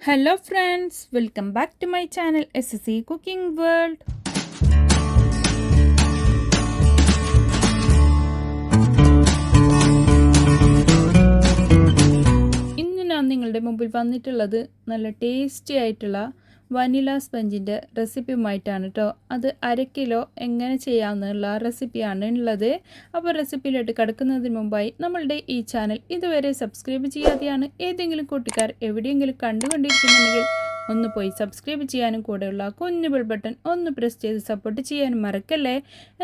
Hello friends, welcome back to my channel SSC Cooking World. ഇന്ന് ഞാൻ നിങ്ങളുടെ മുമ്പിൽ വന്നിട്ടുള്ളത് നല്ല ടേസ്റ്റി ആയിട്ടുള്ള വനില സ്പഞ്ചിൻ്റെ റെസിപ്പിയുമായിട്ടാണ് കേട്ടോ. അത് 1/2 കിലോ എങ്ങനെ ചെയ്യാമെന്നുള്ള റെസിപ്പിയാണ് ഉള്ളത്. അപ്പോൾ റെസിപ്പിയിലോട്ട് കിടക്കുന്നതിന് മുമ്പായി നമ്മളുടെ ഈ ചാനൽ ഇതുവരെ സബ്സ്ക്രൈബ് ചെയ്യാതെയാണ് ഏതെങ്കിലും കൂട്ടുകാർ എവിടെയെങ്കിലും കണ്ടുകൊണ്ടിരിക്കുന്നുണ്ടെങ്കിൽ ഒന്ന് പോയി സബ്സ്ക്രൈബ് ചെയ്യാനും കൂടെയുള്ള കുഞ്ഞു ബെൽ ബട്ടൺ ഒന്ന് പ്രസ് ചെയ്ത് സപ്പോർട്ട് ചെയ്യാനും മറക്കല്ലേ.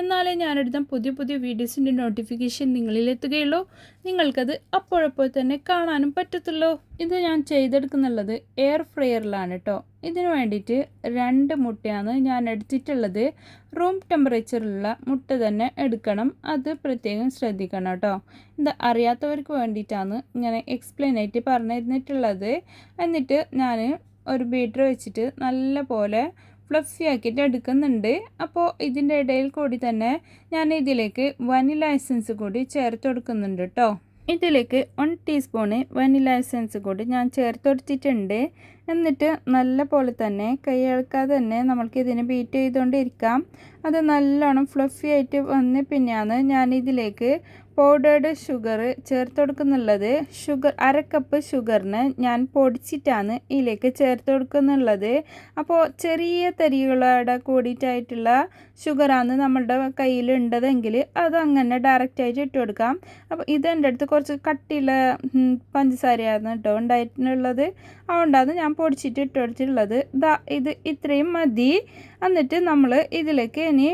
എന്നാലേ ഞാനെടുത്ത പുതിയ പുതിയ വീഡിയോസിൻ്റെ നോട്ടിഫിക്കേഷൻ നിങ്ങളിലെത്തുകയുള്ളൂ. നിങ്ങൾക്കത് അപ്പോഴപ്പോൾ തന്നെ കാണാനും പറ്റത്തുള്ളൂ. ഇത് ഞാൻ ചെയ്തെടുക്കുന്നുള്ളത് എയർ ഫ്രയറിലാണ് കേട്ടോ. ഇതിനു വേണ്ടിയിട്ട് 2 മുട്ടയാണ് ഞാൻ എടുത്തിട്ടുള്ളത്. റൂം ടെമ്പറേച്ചറിലുള്ള മുട്ട തന്നെ എടുക്കണം, അത് പ്രത്യേകം ശ്രദ്ധിക്കണം കേട്ടോ. ഇത് അറിയാത്തവർക്ക് വേണ്ടിയിട്ടാണ് ഇങ്ങനെ എക്സ്പ്ലെയിൻ ആയിട്ട് പറഞ്ഞു തന്നിട്ടുള്ളത്. എന്നിട്ട് ഞാൻ ഒരു ബീറ്റർ വെച്ചിട്ട് നല്ല പോലെ ഫ്ലഫി ആക്കിയിട്ട് എടുക്കുന്നുണ്ട്. അപ്പോൾ ഇതിൻ്റെ ഇടയിൽ കൂടി തന്നെ ഞാൻ ഇതിലേക്ക് വനില എസൻസ് കൂടി ചേർത്ത് കൊടുക്കുന്നുണ്ട് കേട്ടോ. ഇതിലേക്ക് 1 ടീസ്പൂണ് വനില എസൻസ് കൂടി ഞാൻ ചേർത്ത് കൊടുത്തിട്ടുണ്ട്. എന്നിട്ട് നല്ല പോലെ തന്നെ കൈ ഇളക്കാതെ തന്നെ നമ്മൾക്ക് ഇതിനെ ബീറ്റ് ചെയ്തുകൊണ്ടിരിക്കാം. അത് നല്ലോണം ഫ്ലഫി ആയിട്ട് വന്ന് പിന്നെയാണ് ഞാൻ ഇതിലേക്ക് പൗഡേർഡ് ഷുഗർ ചേർത്ത് കൊടുക്കുന്നുള്ളത്. 1/2 കപ്പ് ഷുഗറിന് ഞാൻ പൊടിച്ചിട്ടാണ് ഇതിലേക്ക് ചേർത്ത് കൊടുക്കുന്നുള്ളത്. അപ്പോൾ ചെറിയ തരികളോടെ കൂടിയിട്ടായിട്ടുള്ള ഷുഗറാണ് നമ്മളുടെ കയ്യിലുണ്ടതെങ്കിൽ അത് അങ്ങനെ ഡയറക്റ്റായിട്ട് ഇട്ട് കൊടുക്കാം. അപ്പോൾ ഇത് എൻ്റെ അടുത്ത് കുറച്ച് കട്ടിയുള്ള പഞ്ചസാരയാണ് കേട്ടോ ഉണ്ടായിട്ടുള്ളത്. അതുകൊണ്ടാണ് ഞാൻ പൊടിച്ചിട്ട് ഇട്ട് കൊടുത്തിട്ടുള്ളത്. ഇത് ഇത്രയും മതി. എന്നിട്ട് നമ്മൾ ഇതിലേക്ക് ഇനി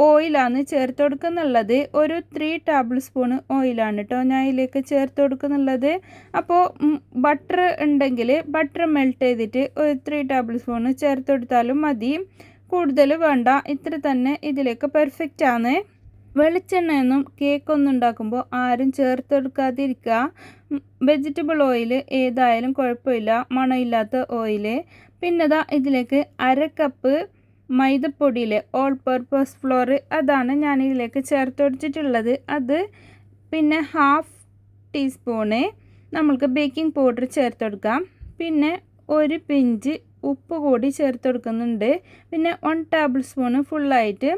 ഓയിലാണ് ചേർത്ത് കൊടുക്കുന്നുള്ളത്. ഒരു 3 ടേബിൾ സ്പൂൺ ഓയിലാണ് കേട്ടോ ഞാൻ ഇതിലേക്ക് ചേർത്ത് കൊടുക്കുന്നുള്ളത്. അപ്പോൾ ബട്ടർ ഉണ്ടെങ്കിൽ ബട്ടർ മെൽറ്റ് ചെയ്തിട്ട് ഒരു 3 ടേബിൾ സ്പൂൺ ചേർത്ത് കൊടുത്താലും മതി, കൂടുതൽ വേണ്ട. ഇത്ര തന്നെ ഇതിലേക്ക് പെർഫെക്റ്റ് ആണ്. വെളിച്ചെണ്ണയൊന്നും കേക്കൊന്നും ഉണ്ടാക്കുമ്പോൾ ആരും ചേർത്ത് കൊടുക്കാതിരിക്കുക. വെജിറ്റബിൾ ഓയിൽ ഏതായാലും കുഴപ്പമില്ല, മണമില്ലാത്ത ഓയിൽ. പിന്നെ ഇതിലേക്ക് 1/2 കപ്പ് മൈദപ്പൊടിയിലെ ഓൾ പർപ്പസ് ഫ്ലോർ അതാണ് ഞാൻ ഇതിലേക്ക് ചേർത്ത് കൊടുത്തിട്ടുള്ളത്. അത് പിന്നെ 1/2 ടീസ്പൂണ് നമ്മൾക്ക് ബേക്കിംഗ് പൗഡർ ചേർത്ത് കൊടുക്കാം. പിന്നെ ഒരു പിഞ്ച് ഉപ്പ് കൂടി ചേർത്ത് കൊടുക്കുന്നുണ്ട്. പിന്നെ 1 ടേബിൾ സ്പൂണ് ഫുള്ളായിട്ട്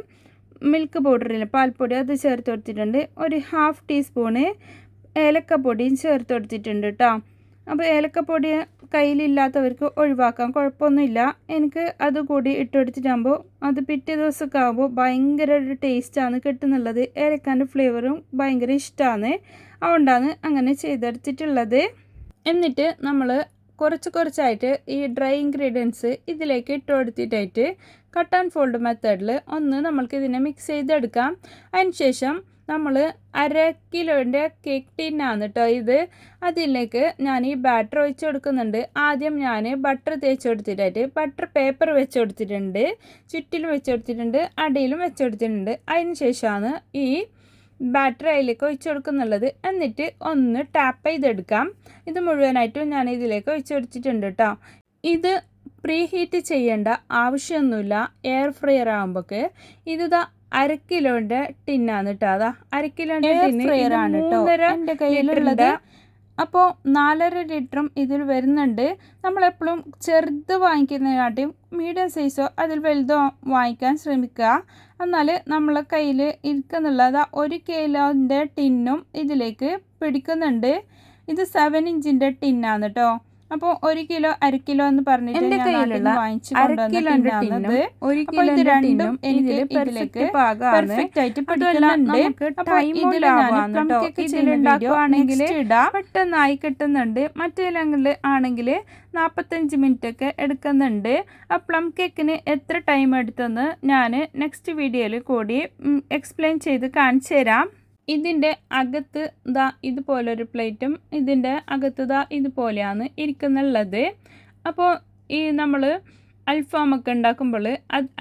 മിൽക്ക് പൗഡറില്ല പാൽപ്പൊടി അത് ചേർത്ത് കൊടുത്തിട്ടുണ്ട്. ഒരു 1/2 ടീസ്പൂണ് ഏലക്കപ്പൊടിയും ചേർത്ത് കൊടുത്തിട്ടുണ്ട് കേട്ടോ. അപ്പോൾ ഏലക്കപ്പൊടി കയ്യിലില്ലാത്തവർക്ക് ഒഴിവാക്കാം, കുഴപ്പമൊന്നുമില്ല. എനിക്ക് അതുകൂടി ഇട്ടുകൊടുത്തിട്ടാകുമ്പോൾ അത് പിറ്റേ ദിവസമൊക്കെ ആകുമ്പോൾ ഭയങ്കര ഒരു ടേസ്റ്റാണ് കിട്ടുന്നുള്ളത്. ഏലക്കാൻ്റെ ഫ്ലേവറും ഭയങ്കര ഇഷ്ടമാണ്, അതുകൊണ്ടാണ് അങ്ങനെ ചെയ്തെടുത്തിട്ടുള്ളത്. എന്നിട്ട് നമ്മൾ കുറച്ചായിട്ട് ഈ ഡ്രൈ ഇൻഗ്രീഡിയൻസ് ഇതിലേക്ക് ഇട്ട് കൊടുത്തിട്ടായിട്ട് കട്ട് ആൻഡ് ഫോൾഡ് മെത്തേഡിൽ ഒന്ന് നമ്മൾക്ക് ഇതിനെ മിക്സ് ചെയ്തെടുക്കാം. അതിനുശേഷം നമ്മൾ 1/2 കിലോൻ്റെ കേക്ക് ടിന്നാണ് കേട്ടോ ഇത്. അതിലേക്ക് ഞാൻ ഈ ബാറ്റർ ഒഴിച്ച് കൊടുക്കുന്നുണ്ട്. ആദ്യം ഞാൻ ബട്ടർ തേച്ച് കൊടുത്തിട്ടായിട്ട് ബട്ടർ പേപ്പർ വെച്ച് കൊടുത്തിട്ടുണ്ട്, ചുറ്റിലും വെച്ച് കൊടുത്തിട്ടുണ്ട്, അടിയിലും വെച്ച് കൊടുത്തിട്ടുണ്ട്. അതിന് ശേഷമാണ് ഈ ബാറ്റർ അതിലേക്ക് ഒഴിച്ച് കൊടുക്കുന്നുള്ളത്. എന്നിട്ട് ഒന്ന് ടാപ്പ് ചെയ്തെടുക്കാം. ഇത് മുഴുവനായിട്ടും ഞാൻ ഇതിലേക്ക് ഒഴിച്ച് കൊടുത്തിട്ടുണ്ട് കേട്ടോ. ഇത് പ്രീ ഹീറ്റ് ചെയ്യേണ്ട ആവശ്യമൊന്നുമില്ല എയർ ഫ്രയർ ആകുമ്പോഴേക്ക്. ഇത് 1/2 കിലോൻ്റെ ടിന്നാണ് കേട്ടോ. 1/2 കിലോൻ്റെ ടിന്ന് കേട്ടോ എൻ്റെ കയ്യിലുള്ളത്. അപ്പോൾ 4.5 ലിറ്ററും ഇതിൽ വരുന്നുണ്ട്. നമ്മളെപ്പോഴും ചെറുത് വാങ്ങിക്കുന്നതിനാട്ടിയും മീഡിയം സൈസോ അതിൽ വലുതോ വാങ്ങിക്കാൻ ശ്രമിക്കുക. എന്നാൽ നമ്മളെ കയ്യിൽ ഇരിക്കുന്നുള്ളത് 1 കിലോൻ്റെ ടിന്നും ഇതിലേക്ക് പിടിക്കുന്നുണ്ട്. ഇത് 7 ഇഞ്ചിൻ്റെ ടിന്നാണ് കേട്ടോ. അപ്പോൾ 1 കിലോ 1/2 കിലോ എന്ന് പറഞ്ഞിട്ട് എൻ്റെ കയ്യിലുള്ള 1/2 കിലോൻ്റെ ടിന്നും 1 കിലോൻ്റെ രണ്ടും എനിക്ക് ഇതിലേക്ക് പെർഫെക്റ്റ് ആയിട്ട് പിടിക്കുന്നുണ്ട്. അപ്പോൾ ഇതിൽ ഉണ്ടാക്കുകയാണെങ്കിൽ പെട്ടെന്നായി കിട്ടുന്നുണ്ട്. മറ്റേലെങ്കിൽ ആണെങ്കിൽ 45 മിനിറ്റ് ഒക്കെ എടുക്കുന്നുണ്ട്. ആ പ്ലം കേക്കിന് എത്ര ടൈം എടുത്തെന്ന് ഞാൻ നെക്സ്റ്റ് വീഡിയോയിൽ കൂടി എക്സ്പ്ലെയിൻ ചെയ്ത് കാണിച്ചു തരാം. ഇതിൻ്റെ അകത്ത് ഇതുപോലൊരു പ്ലേറ്റും ഇതിൻ്റെ അകത്ത് ഇതുപോലെയാണ് ഇരിക്കുന്നുള്ളത്. അപ്പോൾ ഈ നമ്മൾ അൽഫാമൊക്കെ ഉണ്ടാക്കുമ്പോൾ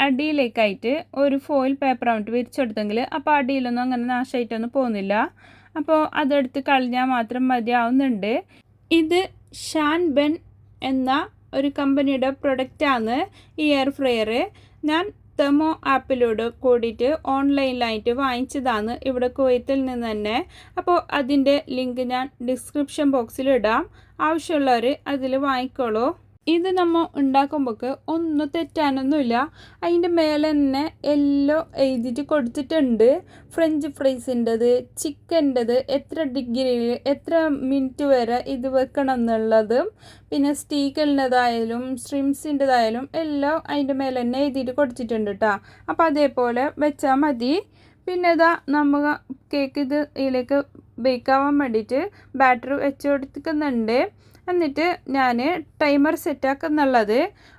അടിയിലേക്കായിട്ട് ഒരു ഫോയിൽ പേപ്പർ ആയിട്ട് വിരിച്ചെടുത്തെങ്കിൽ അപ്പോൾ അടിയിലൊന്നും അങ്ങനെ നാശമായിട്ടൊന്നും പോകുന്നില്ല. അപ്പോൾ അതെടുത്ത് കളഞ്ഞാൽ മാത്രം മതിയാവുന്നുണ്ട്. ഇത് ഷാൻ ബെൻ എന്ന ഒരു കമ്പനിയുടെ പ്രൊഡക്റ്റാണ് ഈ എയർ ഫ്രയർ. ഞാൻ തെമോ ആപ്പിലൂടെ കൂടിയിട്ട് ഓൺലൈനിലായിട്ട് വാങ്ങിച്ചതാണ് ഇവിടെ കുവൈത്തിൽ നിന്ന് തന്നെ. അപ്പോൾ അതിൻ്റെ ലിങ്ക് ഞാൻ ഡിസ്ക്രിപ്ഷൻ ബോക്സിൽ ഇടാം. ആവശ്യമുള്ളവർ അതിൽ വാങ്ങിക്കോളൂ. ഇത് നമ്മൾ ഉണ്ടാക്കുമ്പോൾ ഒന്നും തെറ്റാനൊന്നുമില്ല. അതിൻ്റെ മേലെ തന്നെ എല്ലാം എഴുതിയിട്ട് കൊടുത്തിട്ടുണ്ട്. ഫ്രഞ്ച് ഫ്രൈസിൻ്റെത്, ചിക്കൻ്റെത്, എത്ര ഡിഗ്രിയിൽ എത്ര മിനിറ്റ് വരെ ഇത് വെക്കണം എന്നുള്ളതും, പിന്നെ സ്റ്റീക്കിൻ്റെതായാലും സ്ട്രിംസിൻ്റെതായാലും എല്ലാം അതിൻ്റെ മേലെ തന്നെ എഴുതിയിട്ട് കൊടുത്തിട്ടുണ്ട് കേട്ടോ. അപ്പോൾ അതേപോലെ വെച്ചാൽ മതി. പിന്നെ ഇതാ നമ്മൾ കേക്ക് ഇതിലേക്ക് ബേക്കാവാൻ വേണ്ടിയിട്ട് ബാറ്റർ വെച്ച് കൊടുക്കുന്നുണ്ട്. എന്നിട്ട് ഞാൻ ടൈമർ സെറ്റാക്കുന്നുള്ളത്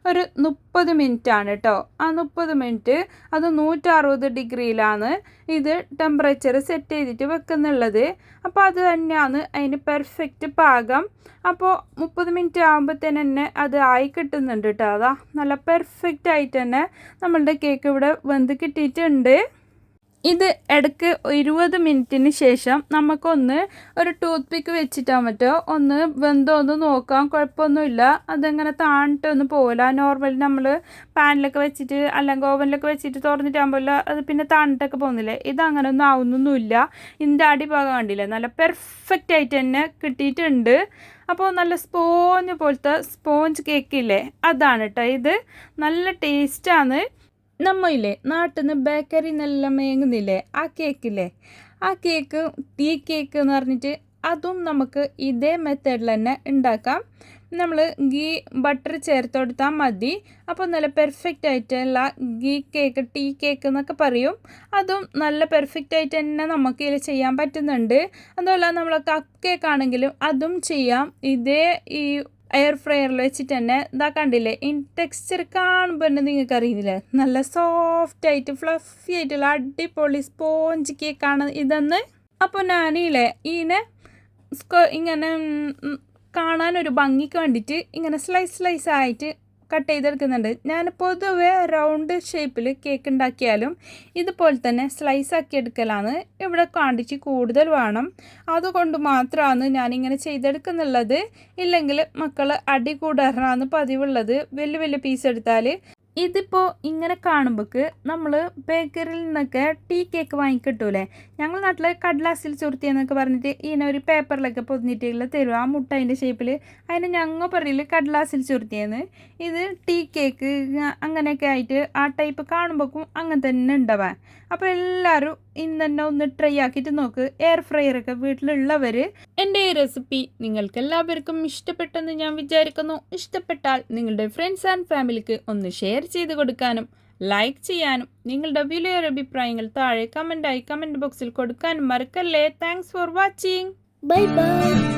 ഒരു 30 മിനിറ്റാണ് കേട്ടോ. ആ 30 മിനിറ്റ് അത് 160 ഡിഗ്രിയിലാണ് ഇത് ടെമ്പറേച്ചർ സെറ്റ് ചെയ്തിട്ട് വെക്കുന്നുള്ളത്. അപ്പോൾ അത് തന്നെയാണ് അതിന് പെർഫെക്റ്റ് പാകം. അപ്പോൾ 30 മിനിറ്റ് ആകുമ്പോഴത്തേനെ അത് ആയി കിട്ടുന്നുണ്ട് കേട്ടോ. അതാ നല്ല പെർഫെക്റ്റ് ആയിട്ട് തന്നെ നമ്മളുടെ കേക്ക് ഇവിടെ വെന്ത് കിട്ടിയിട്ടുണ്ട്. ഇത് ഇടയ്ക്ക് 20 മിനിറ്റിന് ശേഷം നമുക്കൊന്ന് ഒരു ടൂത്ത് പിക്ക് വെച്ചിട്ടാൽ പറ്റുമോ ഒന്ന് വെന്തോന്ന് നോക്കാം. കുഴപ്പമൊന്നുമില്ല. അതങ്ങനെ താണിട്ടൊന്നും പോകില്ല. നോർമലി നമ്മൾ പാനിലൊക്കെ വെച്ചിട്ട് അല്ലെങ്കിൽ ഓവനിലൊക്കെ വെച്ചിട്ട് തുറന്നിട്ടാകുമ്പോൾ അത് പിന്നെ താണിട്ടൊക്കെ പോകുന്നില്ലേ. ഇതങ്ങനെ ഒന്നും ആവുന്നൊന്നുമില്ല. ഇതിൻ്റെ അടിഭാഗം കണ്ടില്ലേ, നല്ല പെർഫെക്റ്റ് ആയിട്ട് തന്നെ കിട്ടിയിട്ടുണ്ട്. അപ്പോൾ നല്ല സ്പോഞ്ച് പോലത്തെ സ്പോഞ്ച് കേക്കില്ലേ, അതാണ് കേട്ടോ ഇത്. നല്ല ടേസ്റ്റാണ്. നമ്മയില്ലേ നാട്ടിൽ നിന്ന് ബേക്കറി നല്ല മേങ്ങുന്നില്ലേ ആ കേക്കില്ലേ, ആ കേക്ക് ടീ കേക്ക് എന്ന് പറഞ്ഞിട്ട് അതും നമുക്ക് ഇതേ മെത്തേഡിൽ തന്നെ ഉണ്ടാക്കാം. നമ്മൾ ഗീ ബട്ടർ ചേർത്ത് കൊടുത്താൽ മതി. അപ്പോൾ നല്ല പെർഫെക്റ്റ് ആയിട്ടുള്ള ഗീ കേക്ക്, ടീ കേക്ക് എന്നൊക്കെ പറയും. അതും നല്ല പെർഫെക്റ്റ് ആയിട്ട് തന്നെ നമുക്ക് ഇതിൽ ചെയ്യാൻ പറ്റുന്നുണ്ട്. അതുപോലെ നമ്മൾ കപ്പ് കേക്ക് ആണെങ്കിലും അതും ചെയ്യാം ഇതേ ഈ എയർ ഫ്രയറിൽ വെച്ചിട്ട് തന്നെ. ഇതാ കണ്ടില്ലേ, ഈ ടെക്സ്ചർ കാണുമ്പോൾ തന്നെ നിങ്ങൾക്ക് അറിയുന്നില്ലേ, നല്ല സോഫ്റ്റായിട്ട് ഫ്ലഫി ആയിട്ടുള്ള അടിപൊളി സ്പോഞ്ച് കേക്കാണ് ഇതെന്ന്. അപ്പോൾ ഞാനില്ലേ ഇതിനെ ഇങ്ങനെ കാണാനൊരു ഭംഗിക്ക് വേണ്ടിയിട്ട് ഇങ്ങനെ സ്ലൈസ് ആയിട്ട് കട്ട് ചെയ്തെടുക്കുന്നുണ്ട്. ഞാൻ പൊതുവെ റൗണ്ട് ഷേപ്പിൽ കേക്ക് ഉണ്ടാക്കിയാലും ഇതുപോലെ തന്നെ സ്ലൈസ് ആക്കി എടുക്കലാണ്. ഇവിടെ ക്വാണ്ടിറ്റി കൂടുതൽ വേണം, അതുകൊണ്ട് മാത്രമാണ് ഞാനിങ്ങനെ ചെയ്തെടുക്കുന്നുള്ളത്. ഇല്ലെങ്കിൽ മക്കൾ അടി കൂടാറാണ് പതിവുള്ളത് വലിയ വലിയ പീസ് എടുത്താൽ. ഇതിപ്പോൾ ഇങ്ങനെ കാണുമ്പോൾ നമ്മൾ ബേക്കറിയിൽ നിന്നൊക്കെ ടീ കേക്ക് വാങ്ങിക്കിട്ടൂലേ, ഞങ്ങൾ നാട്ടിൽ കടലാസിൽ ചുരുത്തിയെന്നൊക്കെ പറഞ്ഞിട്ട് ഇങ്ങനെ ഒരു പേപ്പറിലൊക്കെ പൊതിഞ്ഞിട്ടുള്ള തരും ആ മുട്ടതിൻ്റെ ഷേപ്പിൽ. അതിന് ഞങ്ങൾ പറയൽ കടലാസിൽ ചുരുത്തിയെന്ന്. ഇത് ടീ കേക്ക് അങ്ങനെയൊക്കെ ആയിട്ട് ആ ടൈപ്പ് കാണുമ്പോഴേക്കും അങ്ങനെ തന്നെ ഉണ്ടാവാൻ. അപ്പോൾ എല്ലാവരും ഇന്ന് തന്നെ ഒന്ന് ട്രൈ ആക്കിയിട്ട് നോക്ക്. എയർ ഫ്രയറൊക്കെ വീട്ടിലുള്ളവർ. എൻ്റെ ഈ റെസിപ്പി നിങ്ങൾക്ക് എല്ലാവർക്കും ഇഷ്ടപ്പെട്ടെന്ന് ഞാൻ വിചാരിക്കുന്നു. ഇഷ്ടപ്പെട്ടാൽ നിങ്ങളുടെ ഫ്രണ്ട്സ് ആൻഡ് ഫാമിലിക്ക് ഒന്ന് ഷെയർ ചെയ്ത് കൊടുക്കാനും ലൈക്ക് ചെയ്യാനും നിങ്ങളുടെ വിലയേറിയ അഭിപ്രായങ്ങൾ താഴെ കമൻറ്റ് ബോക്സിൽ കൊടുക്കാനും മറക്കല്ലേ. Thanks for watching. Bye bye.